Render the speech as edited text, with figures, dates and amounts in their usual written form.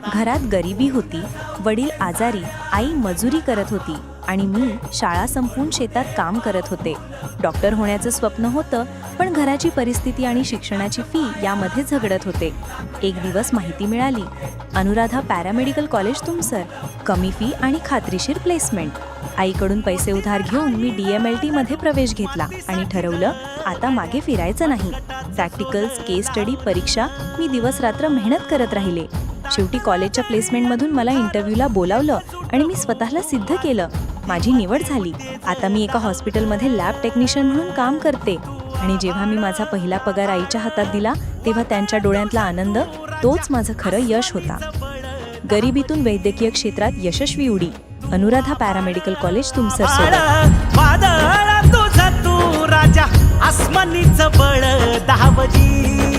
घरात गरिबी होती, वडील आजारी, आई मजुरी करत होती आणि मी शाळा संपवून शेतात काम करत होते. डॉक्टर होण्याचं स्वप्न होतं, पण घराची परिस्थिती आणि शिक्षणाची फी यामध्ये झगडत होते. एक दिवस माहिती मिळाली, अनुराधा पॅरामेडिकल कॉलेज तुमसर, कमी फी आणि खात्रीशीर प्लेसमेंट. आईकडून पैसे उधार घेऊन मी DMLT मध्ये प्रवेश घेतला आणि ठरवलं आता मागे फिरायचं नाही. प्रॅक्टिकल्स, केस स्टडी, परीक्षा, मी दिवस रात्र मेहनत करत राहिले. शेवटी कॉलेजच्या प्लेसमेंटमधून मला इंटरव्ह्यूला बोलावलं आणि मी स्वतःला सिद्ध केलं. माझी निवड झाली. आता मी एका हॉस्पिटलमध्ये लॅब टेक्निशियन म्हणून काम करते आणि जेव्हा मी माझा पहिला पगार आईच्या हातात दिला तेव्हा त्यांच्या डोळ्यातला आनंद, तोच माझं खरं यश होता. गरिबीतून वैद्यकीय क्षेत्रात यशस्वी उडी. अनुराधा पॅरामेडिकल कॉलेज तुमसर सोबत. वादळ तुझं तू राजा, आसमानीचं बळ 10 बजी.